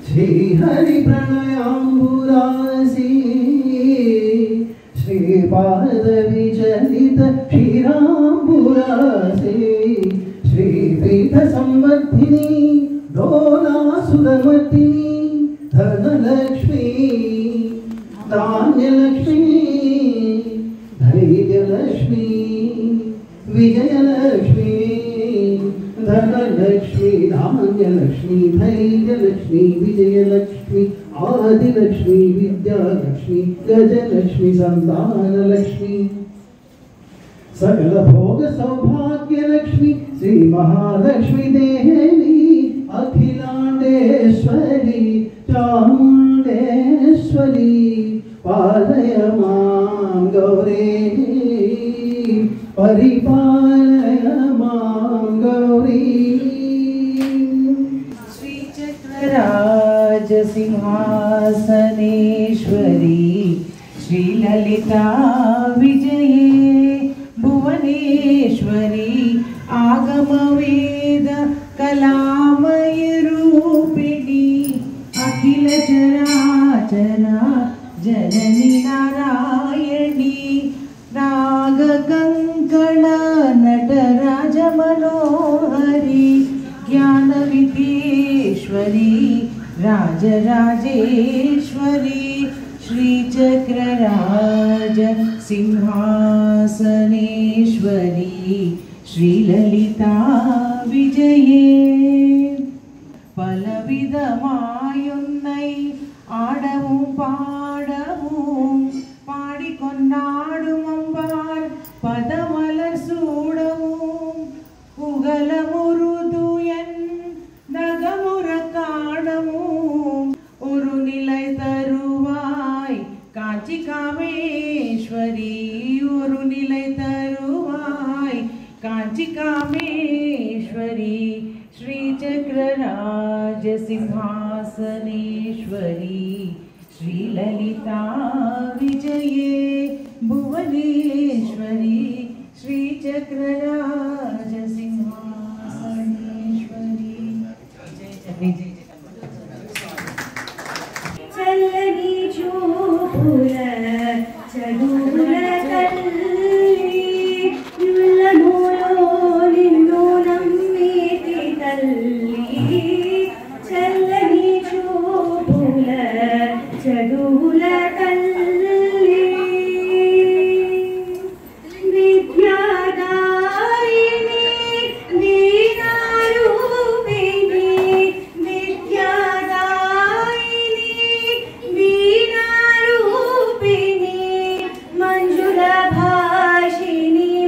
श्रीहरि प्रणयाम्बुरासी श्रीपाद विचलित क्षीराम्बुरासी श्रीपीठ संवर्धिनी डोलासुरमर्दिनी धनलक्ष्मी धान्यलक्ष्मी धैर्यलक्ष्मी विजयलक्ष्मी धनलक्ष्मी धान्यलक्ष्मी धैर्यलक्ष्मी विजयलक्ष्मी आदिलक्ष्मी विद्यालक्ष्मी गजलक्ष्मी संतानलक्ष्मी सकल भोग सौभाग्य लक्ष्मी श्री महालक्ष्मी देवी अखिलांडेश्वरी चामुंडेश्वरी पालय मां गौरी परिपालय मां गौरी श्री चक्रराज सिंहासनेश्वरी श्री ललिता विजये भुवनेश्वरी आगम वेद कलामय रूपिणी अखिल चराचरा जननी नारायणी नाग कंकण नटराज मनोहरी ज्ञान विद्येश्वरी राजराजेश्वरी श्री चक्रराज सिंहासनेश्वरी श्री ललिता विजये पलविधमायुन्नै आडवु पाडवु पाडिकोन्नाडुमंबार पदमलर सूडवु पुगलमुरुदुयन् नगमुर काडवु उरु निलै तरुवाय कांची कामेश्वरी उरु निलै तरुवाय कांची कामेश्वरी श्री चक्रराज सिंहासनेश्वरी श्री ललिता विजये भुवनेश्वरी श्री चक्रराज सिंहासनेश्वरी जय जय जय चल्लनी चूपुल चडूल तल्ली युल्लमूलो निन्नु नम्मीति तल्ली चल्लनी चूपुल चडूल तल्ली विद्यादायिनी दीनारूपिणी विद्यादायिनी वीणारूपिणी मंजुलभाषिणी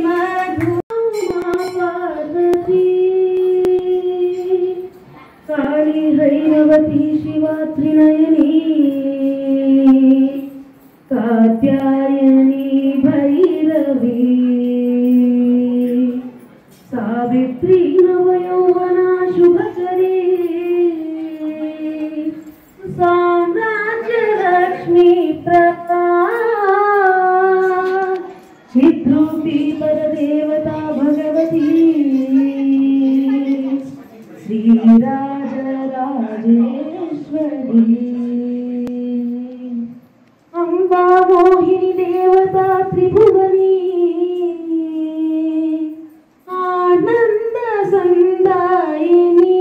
मधुमा पार्वती काली हैरवती शिवा त्रिनयनी कात्यायनी भैरवी सावित्री नवयौवना शुभकरी साम्राज्य लक्ष्मी प्रभा चिद्रूपी परदेवता भगवती श्रीराजराजेश्वरी अम्बा मोहिनी देवता त्रिभुवनी आनंद संदायिनी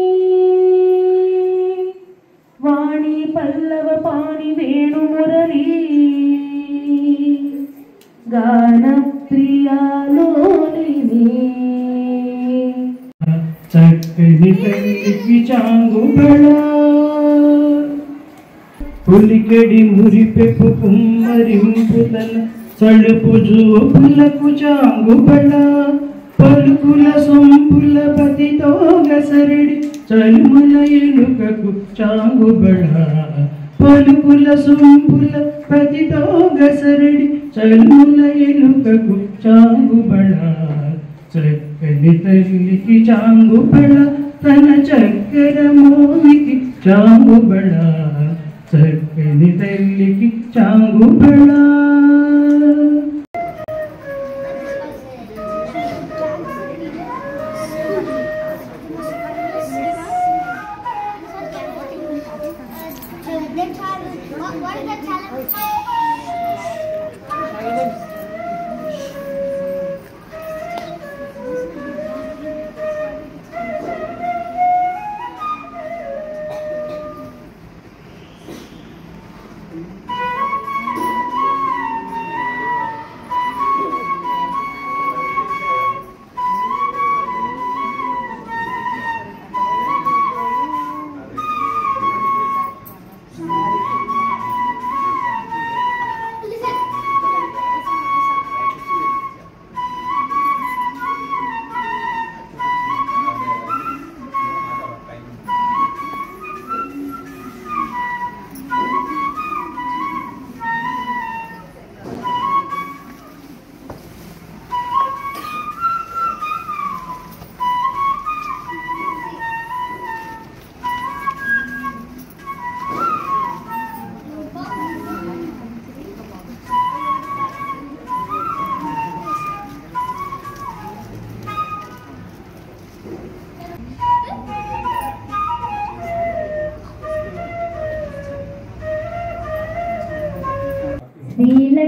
वाणी पल्लव पाणि वेणु मुरली गान प्रिया लोलिनी चक्कनि तल्लिकी चांगुबळ పులికెడి మురిపెప్పు కుమ్మరింపుదల చడుపు జూపులకు చాంగుబళ పలుకుల సొంపుల పతితో గసరడి చలుముల ఎలుకకు చాంగుబళ పలుకుల సొంపుల పతితో గసరడి చలుముల ఎలుకకు చాంగుబళ చక్కని తల్లికి చాంగుబళ తన చక్కెర మోవికి చాంగుబళ చక్కని తల్లికి చాంగుబళ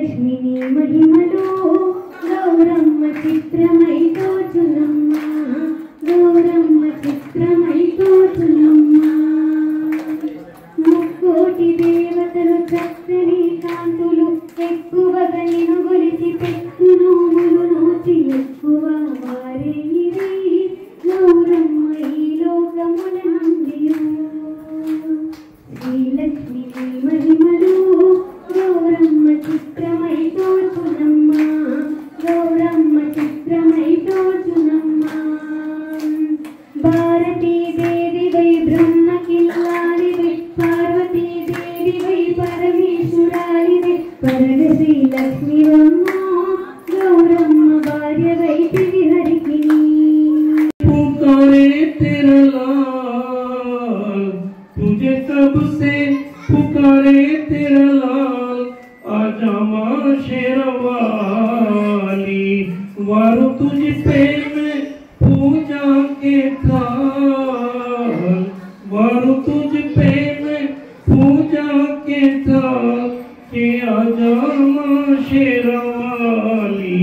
శ్రీలక్ష్మిని మహిమలో గౌరమ్మ చిత్రమై తోచునమ్మ గౌరమ్మ చిత్రమై తోచునమ్మ ముక్కోటి దేవతలు చక్కని కాంతులు ఎక్కువగా నిన్ను గొలిచి పెట్టు నోములు నోచి ఎక్కువ వారే గౌరమ్మ ఈ లోకముల నుండి శ్రీలక్ష్మి మహిమలు గౌరమ్మ చిత్రమై తోచునమ్మ గౌరమ్మ చిత్రమై తోచునమ్మ భారతీ దేవివై బ్రహ్మ కిల్లాడివై పార్వతీ దేవివై పరమేశ్వరాడివై పరగ శ్రీలక్ష్మివమ్మ గౌరమ్మ భార్యవై హరికి पुकारे तेरा लाल तुझे कब से पुकारे तेरा लाल आजा माँ शेरवाली वारो तुझ पे मैं पूजा के थाल वारो तुझ पे मैं पूजा के थाल के आजा माँ शेरवाली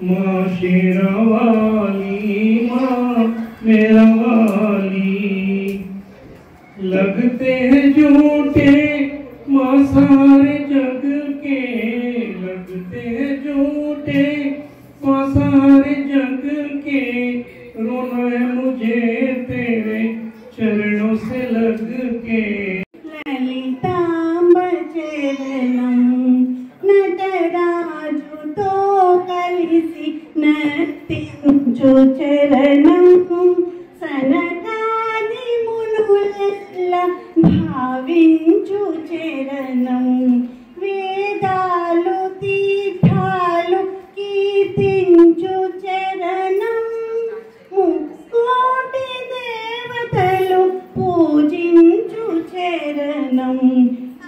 माँ शेरवाली मेरा वाली लगते हैं झूठे माँ सारे जग के लगते हैं झूठे माँ सारे जग के रोना है मुझे तेरे चरणों से लग के లలితాంబ చరణం నటరాజుతో కలిసి నర్తించు చరణం సనకాది మునుల భావించు చరణం వేదాలు తీర్థాలు కీర్తించు చరణం ముక్కోటి దేవతలు పూజించు చరణం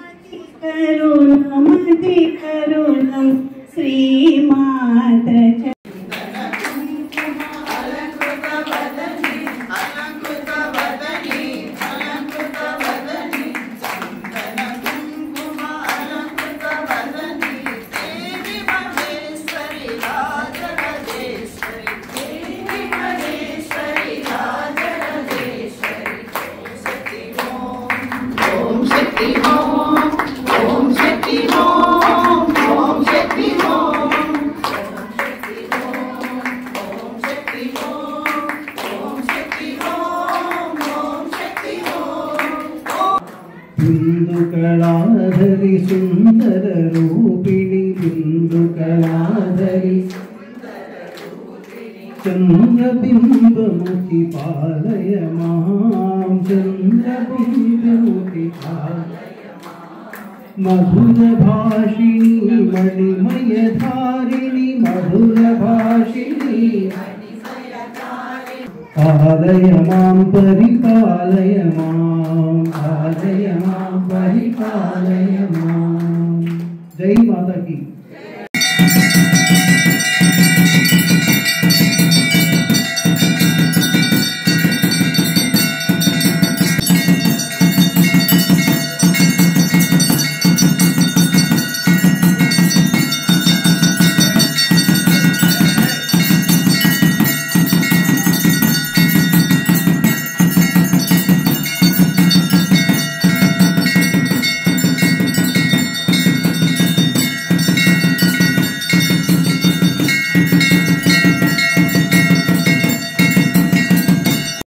అతి కరుణం శ్రీమాత బిందుకళాధరి సుందర రూపిణి బిందుకళాధరి చంద్రబింబముఖి పాలయ మాం చంద్రబింబముఖి పాలయ మధుర భాషిణి మణిమయ ధారిణి మధుర భాషిణి పాలయ మాం పరిపాలయ మాం పాలయ మాం పరిపాలయ మాం. జై మాతా की